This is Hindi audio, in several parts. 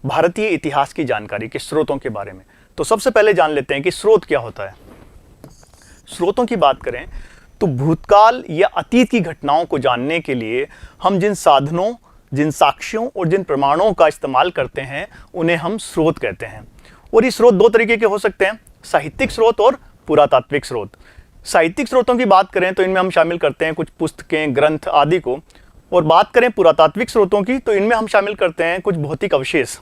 भारतीय इतिहास की जानकारी के स्रोतों के बारे में। तो सबसे पहले जान लेते हैं कि स्रोत क्या होता है। स्रोतों की बात करें तो भूतकाल या अतीत की घटनाओं को जानने के लिए हम जिन साधनों, जिन साक्ष्यों और जिन प्रमाणों का इस्तेमाल करते हैं उन्हें हम स्रोत कहते हैं। और ये स्रोत दो तरीके के हो सकते हैं, साहित्यिक स्रोत और पुरातात्विक स्रोत। साहित्यिक स्रोतों की बात करें तो इनमें हम शामिल करते हैं कुछ पुस्तकें, ग्रंथ आदि को। और बात करें पुरातात्विक स्रोतों की तो इनमें हम शामिल करते हैं कुछ भौतिक अवशेष,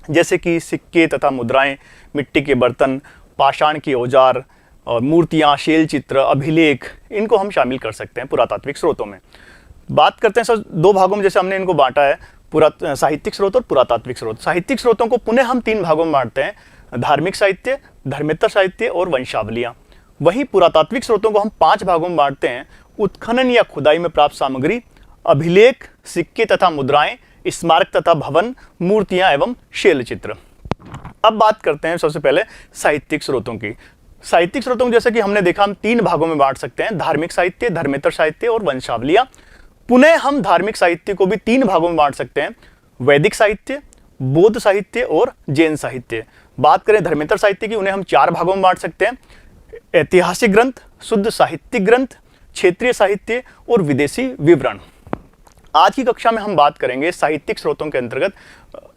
जैसे कि सिक्के तथा मुद्राएं, मिट्टी के बर्तन, पाषाण के औजार और मूर्तियाँ, शैल चित्र, अभिलेख, इनको हम शामिल कर सकते हैं पुरातात्विक स्रोतों में। बात करते हैं सर दो भागों में, जैसे हमने इनको बांटा है, साहित्यिक स्रोत और पुरातात्विक स्रोत। साहित्यिक स्रोतों को पुनः हम तीन भागों में बांटते हैं, धार्मिक साहित्य, धर्मेतर साहित्य और वंशावलियाँ। वहीं पुरातात्विक स्रोतों को हम पांच भागों में बांटते हैं, उत्खनन या खुदाई में प्राप्त सामग्री, अभिलेख, सिक्के तथा मुद्राएं, स्मारक तथा भवन, मूर्तियां एवं शैल चित्र। अब बात करते हैं सबसे पहले साहित्यिक स्रोतों की। साहित्यिक स्रोतों को जैसे कि हमने देखा हम तीन भागों में बांट सकते हैं, धार्मिक साहित्य, धर्मेतर साहित्य और वंशावलियां। पुनः हम धार्मिक साहित्य को भी तीन भागों में बांट सकते हैं, वैदिक साहित्य, बौद्ध साहित्य और जैन साहित्य। बात करें धर्मेतर साहित्य की, उन्हें हम चार भागों में बांट सकते हैं, ऐतिहासिक ग्रंथ, शुद्ध साहित्यिक ग्रंथ, क्षेत्रीय साहित्य और विदेशी विवरण। आज की कक्षा में हम बात करेंगे साहित्यिक स्रोतों के अंतर्गत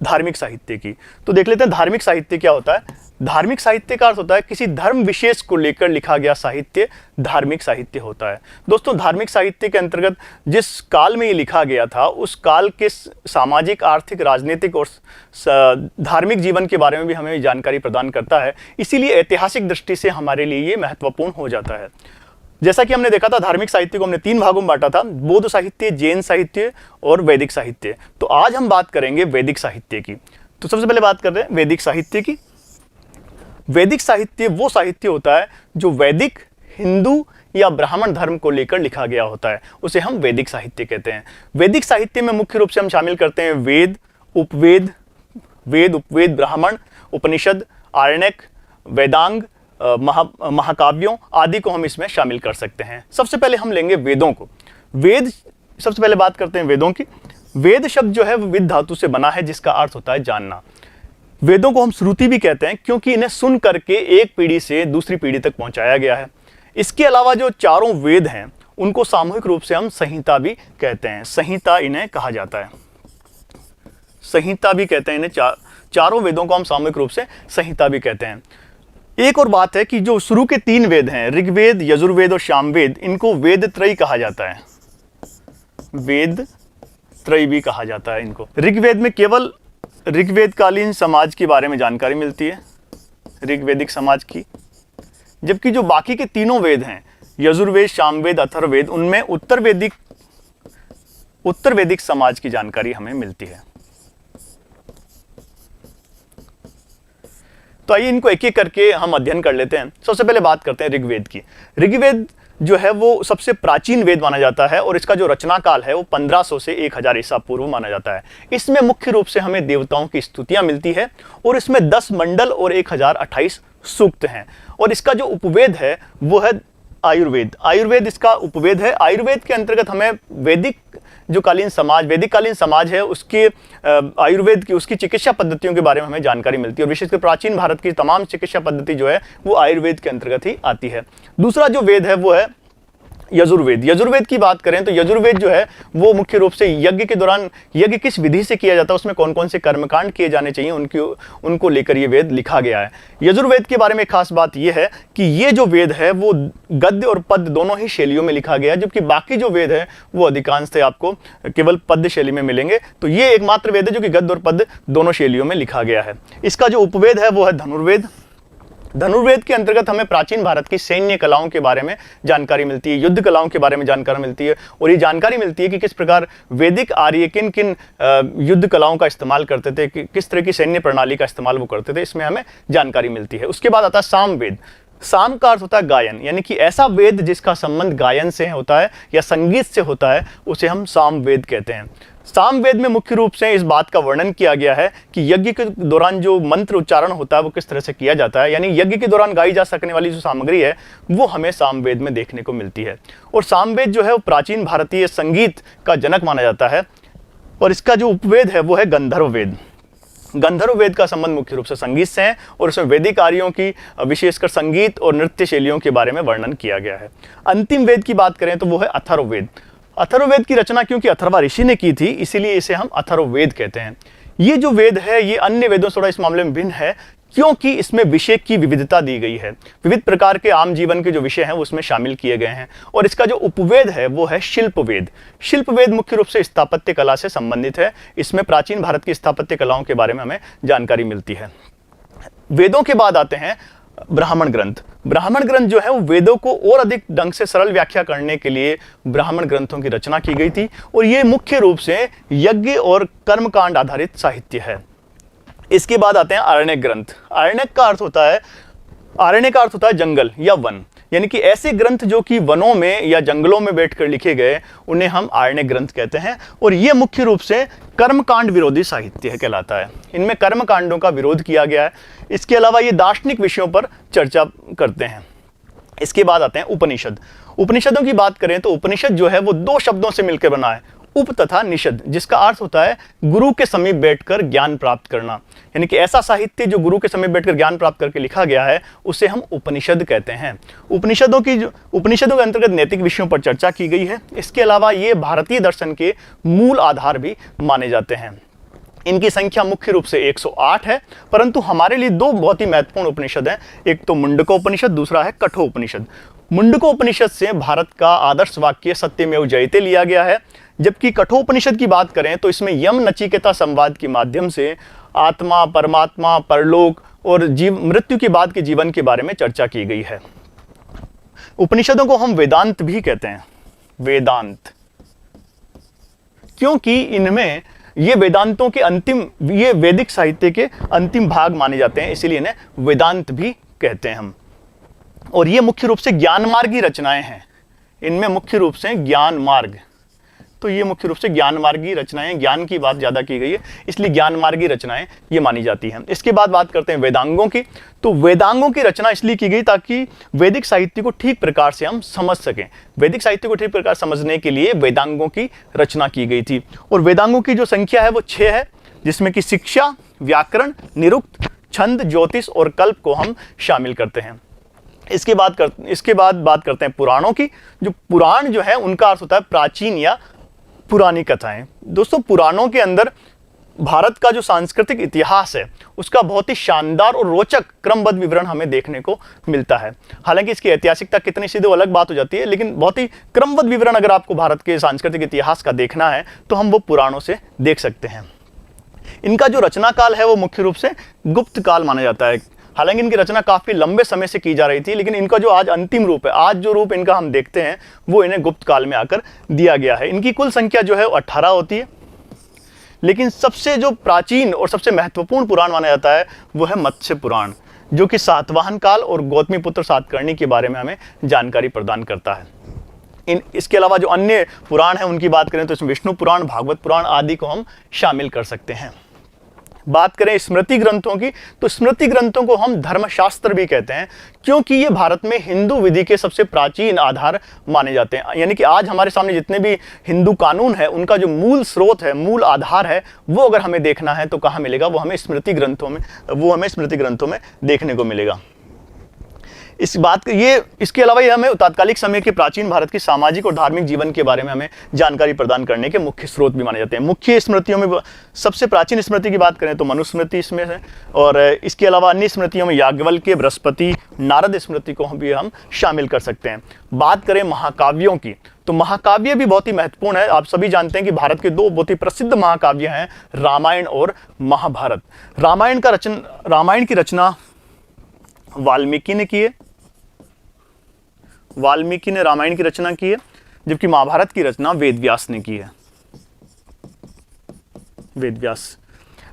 धार्मिक साहित्य की। तो देख लेते हैं धार्मिक साहित्य क्या होता है। धार्मिक साहित्य का अर्थ होता है किसी धर्म विशेष को लेकर लिखा गया साहित्य धार्मिक साहित्य होता है। दोस्तों, धार्मिक साहित्य के अंतर्गत जिस काल में ये लिखा गया था उस काल के सामाजिक, आर्थिक, राजनीतिक और धार्मिक जीवन के बारे में भी हमें जानकारी प्रदान करता है। इसीलिए ऐतिहासिक दृष्टि से हमारे लिए ये महत्वपूर्ण हो जाता है। जैसा कि हमने देखा था, धार्मिक साहित्य को हमने तीन भागों में बांटा था, बौद्ध साहित्य, जैन साहित्य और वैदिक साहित्य। तो आज हम बात करेंगे वैदिक साहित्य की। तो सबसे पहले बात कर रहे हैं वैदिक साहित्य की। वैदिक साहित्य वो साहित्य होता है जो वैदिक, हिंदू या ब्राह्मण धर्म को लेकर लिखा गया होता है, उसे हम वैदिक साहित्य कहते हैं। वैदिक साहित्य में मुख्य रूप से हम शामिल करते हैं वेद, उपवेद, उपवेद, ब्राह्मण, उपनिषद, आरण्यक, वेदांग, महाकाव्यों आदि को हम इसमें शामिल कर सकते हैं। सबसे पहले हम लेंगे वेदों को। वेद, सबसे पहले बात करते हैं वेदों की। वेद शब्द जो है वो विद धातु से बना है, जिसका अर्थ होता है जानना। वेदों को हम श्रुति भी कहते हैं क्योंकि इन्हें सुन करके एक पीढ़ी से दूसरी पीढ़ी तक पहुंचाया गया है। इसके अलावा जो चारों वेद हैं उनको सामूहिक रूप से हम संहिता भी कहते हैं। संहिता इन्हें कहा जाता है, संहिता भी कहते हैं इन्हें। चारों वेदों को हम सामूहिक रूप से संहिता भी कहते हैं। एक और बात है कि जो शुरू के तीन वेद हैं, ऋग्वेद, यजुर्वेद और सामवेद, इनको वेद त्रयी कहा जाता है। वेद त्रयी भी कहा जाता है इनको। ऋग्वेद में केवल ऋग्वेदकालीन समाज के बारे में जानकारी मिलती है, ऋग्वेदिक समाज की, जबकि जो बाकी के तीनों वेद हैं, यजुर्वेद, सामवेद, अथर्ववेद, उनमें उत्तर वैदिक समाज की जानकारी हमें मिलती है। तो आइए इनको एक एक करके हम अध्ययन कर लेते हैं। सबसे पहले बात करते हैं ऋग्वेद की। ऋग्वेद जो है वो सबसे प्राचीन वेद माना जाता है और इसका जो रचना काल है वो 1500 से 1000 ईसा पूर्व माना जाता है। इसमें मुख्य रूप से हमें देवताओं की स्तुतियां मिलती है और इसमें 10 मंडल और 1028 सूक्त हैं। और इसका जो उपवेद है वो है आयुर्वेद। आयुर्वेद इसका उपवेद है। आयुर्वेद के अंतर्गत हमें वैदिक कालीन समाज है उसके आयुर्वेद की, उसकी चिकित्सा पद्धतियों के बारे में हमें जानकारी मिलती है और विशेषकर प्राचीन भारत की तमाम चिकित्सा पद्धति जो है वो आयुर्वेद के अंतर्गत ही आती है। दूसरा जो वेद है वो है यजुर्वेद। यजुर्वेद की बात करें तो यजुर्वेद जो है वो मुख्य रूप से यज्ञ के दौरान यज्ञ किस विधि से किया जाता है, उसमें कौन कौन से कर्मकांड किए जाने चाहिए, उनको लेकर ये वेद लिखा गया है। यजुर्वेद के बारे में खास बात यह है कि ये जो वेद है वो गद्य और पद्य दोनों ही शैलियों में लिखा गया है, जबकि बाकी जो वेद है वो अधिकांश से आपको केवल पद्य शैली में मिलेंगे। तो ये एकमात्र वेद है जो कि गद्य और पद्य दोनों शैलियों में लिखा गया है। इसका जो उपवेद है वो है धनुर्वेद। धनुर्वेद के अंतर्गत हमें प्राचीन भारत की सैन्य कलाओं के बारे में जानकारी मिलती है, युद्ध कलाओं के बारे में जानकारी मिलती है और ये जानकारी मिलती है कि किस प्रकार वैदिक आर्य किन किन युद्ध कलाओं का इस्तेमाल करते थे, किस तरह की सैन्य प्रणाली का इस्तेमाल वो करते थे, इसमें हमें जानकारी मिलती है। उसके बाद आता है सामवेद। साम का अर्थ होता है गायन, यानी कि ऐसा वेद जिसका संबंध गायन से होता है या संगीत से होता है उसे हम सामवेद कहते हैं। सामवेद में मुख्य रूप से इस बात का वर्णन किया गया है कि यज्ञ के दौरान जो मंत्र उच्चारण होता है वो किस तरह से किया जाता है, यानी यज्ञ के दौरान गाई जा सकने वाली जो सामग्री है वो हमें सामवेद में देखने को मिलती है। और सामवेद जो है वो प्राचीन भारतीय संगीत का जनक माना जाता है और इसका जो उपवेद है वो है गंधर्व वेद। गंधर्व वेद का संबंध मुख्य रूप से संगीत से है और उसमें वैदिक कार्यों की विशेषकर संगीत और नृत्य शैलियों के बारे में वर्णन किया गया है। अंतिम वेद की बात करें तो वो है अथर्ववेद। अथर्ववेद की रचना क्योंकि अथर्वा ऋषि ने की थी, इसीलिए इसे हम अथर्ववेद कहते हैं। ये जो वेद है ये अन्य वेदों से थोड़ा इस मामले में भिन्न है, क्योंकि इसमें विषय की विविधता दी गई है। विविध प्रकार के आम जीवन के जो विषय हैं वो उसमें शामिल किए गए हैं। और इसका जो उपवेद है वो है शिल्पवेद। शिल्पवेद मुख्य रूप से स्थापत्य कला से संबंधित है। इसमें प्राचीन भारत की स्थापत्य कलाओं के बारे में हमें जानकारी मिलती है। वेदों के बाद आते हैं ब्राह्मण ग्रंथ। ब्राह्मण ग्रंथ जो है वो वेदों को और अधिक ढंग से सरल व्याख्या करने के लिए ब्राह्मण ग्रंथों की रचना की गई थी और ये मुख्य रूप से यज्ञ और कर्मकांड आधारित साहित्य है। इसके बाद आते हैं आरण्यक ग्रंथ। आरण्यक का अर्थ होता है जंगल या वन, यानी कि ऐसे ग्रंथ जो कि वनों में या जंगलों में बैठकर लिखे गए उन्हें हम आरण्यक ग्रंथ कहते हैं। और ये मुख्य रूप से कर्मकांड विरोधी साहित्य कहलाता है। इनमें कर्मकांडों का विरोध किया गया है। इसके अलावा ये दार्शनिक विषयों पर चर्चा करते हैं। इसके बाद आते हैं उपनिषद। उपनिषदों की बात करें तो उपनिषद जो है वो दो शब्दों से मिलकर बना है, उप तथा निषद, जिसका अर्थ होता है गुरु के समीप बैठकर ज्ञान प्राप्त करना। यानी कि ऐसा साहित्य जो गुरु के समीप बैठकर ज्ञान प्राप्त करके लिखा गया है उसे हम उपनिषद कहते हैं। उपनिषदों के अंतर्गत नैतिक विषयों पर चर्चा की गई है। इसके अलावा ये भारतीय दर्शन के मूल आधार भी माने जाते हैं। इनकी संख्या मुख्य रूप से 108 है, परंतु हमारे लिए दो बहुत ही महत्वपूर्ण उपनिषद हैं। एक तो मुंडकोपनिषद, दूसरा है कठोपनिषद। मुंडकोपनिषद से भारत का आदर्श वाक्य सत्यमेव जयते लिया गया है, जबकि कठोपनिषद की बात करें तो इसमें यम नचिकेता संवाद के माध्यम से आत्मा, परमात्मा, परलोक और मृत्यु के बाद के जीवन के बारे में चर्चा की गई है। उपनिषदों को हम वेदांत भी कहते हैं, वेदांत, क्योंकि इनमें ये वेदांतों के ये वैदिक साहित्य के अंतिम भाग माने जाते हैं, इसीलिए इन्हें वेदांत भी कहते हैं हम। और ये मुख्य रूप से ज्ञान मार्ग की रचनाएं हैं। इनमें मुख्य रूप से ज्ञान मार्ग, तो ये मुख्य रूप से ज्ञान मार्गी रचनाएं, ज्ञान की बात ज़्यादा की गई है इसलिए ज्ञान मार्गी रचनाएं ये मानी जाती हैं। इसके बाद बात करते हैं वेदांगों की। तो वेदांगों की रचना इसलिए की गई ताकि वैदिक साहित्य को ठीक प्रकार से हम समझ सकें। वैदिक साहित्य को ठीक प्रकार समझने के लिए वेदांगों की रचना की गई थी। और वेदांगों की जो संख्या है वो 6 है, जिसमें कि शिक्षा, व्याकरण, निरुक्त, छंद, ज्योतिष और कल्प को हम शामिल करते हैं। इसके बाद बात करते हैं पुराणों की। जो पुराण जो है उनका अर्थ होता है प्राचीन या पुरानी कथाएं। दोस्तों, पुराणों के अंदर भारत का जो सांस्कृतिक इतिहास है उसका बहुत ही शानदार और रोचक क्रमबद्ध विवरण हमें देखने को मिलता है। हालांकि इसकी ऐतिहासिकता कितनी सीधी अलग बात हो जाती है, लेकिन बहुत ही क्रमबद्ध विवरण अगर आपको भारत के सांस्कृतिक इतिहास का देखना है तो हम वो पुराणों से देख सकते हैं। इनका जो रचना काल है वो मुख्य रूप से गुप्त काल माना जाता है। हालांकि इनकी रचना काफी लंबे समय से की जा रही थी, लेकिन इनका जो आज अंतिम रूप है, आज जो रूप इनका हम देखते हैं वो इन्हें गुप्त काल में आकर दिया गया है। इनकी कुल संख्या जो है वो 18 होती है, लेकिन सबसे जो प्राचीन और सबसे महत्वपूर्ण पुराण माना जाता है वो है मत्स्य पुराण, जो कि सातवाहन काल और गौतमीपुत्र सातकर्णी के बारे में हमें जानकारी प्रदान करता है। इसके अलावा जो अन्य पुराण हैं उनकी बात करें तो इसमें विष्णु पुराण, भागवत पुराण आदि को हम शामिल कर सकते हैं। बात करें स्मृति ग्रंथों की, तो स्मृति ग्रंथों को हम धर्मशास्त्र भी कहते हैं, क्योंकि ये भारत में हिंदू विधि के सबसे प्राचीन आधार माने जाते हैं। यानी कि आज हमारे सामने जितने भी हिंदू कानून है उनका जो मूल स्रोत है, मूल आधार है, वो अगर हमें देखना है तो कहाँ मिलेगा? वो हमें स्मृति ग्रंथों में देखने को मिलेगा। इसके अलावा ये हमें तात्कालिक समय के प्राचीन भारत की सामाजिक और धार्मिक जीवन के बारे में हमें जानकारी प्रदान करने के मुख्य स्रोत भी माने जाते हैं। मुख्य स्मृतियों में सबसे प्राचीन स्मृति की बात करें तो मनुस्मृति इसमें है, और इसके अलावा अन्य स्मृतियों में याज्ञवल्क्य, बृहस्पति, नारद स्मृति को भी हम शामिल कर सकते हैं। बात करें महाकाव्यों की, तो महाकाव्य भी बहुत ही महत्वपूर्ण है। आप सभी जानते हैं कि भारत के दो बहुत ही प्रसिद्ध महाकाव्य हैं, रामायण और महाभारत। रामायण की रचना वाल्मीकि ने की है, वाल्मीकि ने रामायण की रचना की है, जबकि महाभारत की रचना वेदव्यास ने की है। वेदव्यास।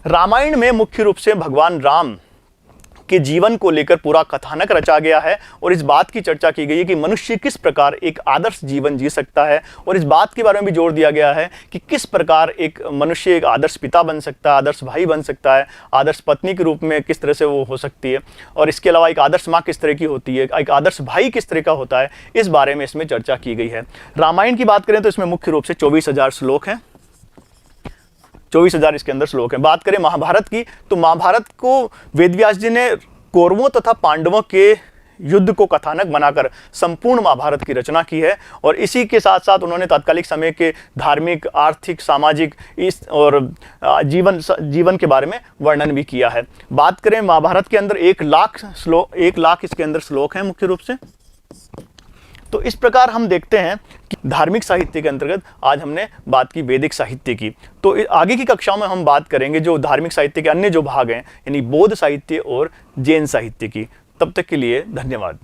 रामायण में मुख्य रूप से भगवान राम के जीवन को लेकर पूरा कथानक रचा गया है और इस बात की चर्चा की गई है कि मनुष्य किस प्रकार एक आदर्श जीवन जी सकता है, और इस बात के बारे में भी जोर दिया गया है कि किस प्रकार एक मनुष्य एक आदर्श पिता बन सकता है, आदर्श भाई बन सकता है, आदर्श पत्नी के रूप में किस तरह से वो हो सकती है, और इसके अलावा एक आदर्श माँ किस तरह की होती है, एक आदर्श भाई किस तरह का होता है, इस बारे में इसमें चर्चा की गई है। रामायण की बात करें तो इसमें मुख्य रूप से 24,000 श्लोक हैं। 24,000 इसके अंदर श्लोक हैं। बात करें महाभारत की, तो महाभारत को वेदव्यास जी ने कौरवों तथा पांडवों के युद्ध को कथानक बनाकर संपूर्ण महाभारत की रचना की है। और इसी के साथ साथ उन्होंने तात्कालिक समय के धार्मिक, आर्थिक, सामाजिक इस और जीवन के बारे में वर्णन भी किया है। बात करें महाभारत के अंदर 1,00,000 इसके अंदर श्लोक हैं मुख्य रूप से। तो इस प्रकार हम देखते हैं कि धार्मिक साहित्य के अंतर्गत आज हमने बात की वैदिक साहित्य की। तो आगे की कक्षाओं में हम बात करेंगे जो धार्मिक साहित्य के अन्य जो भाग हैं, यानी बौद्ध साहित्य और जैन साहित्य की। तब तक के लिए धन्यवाद।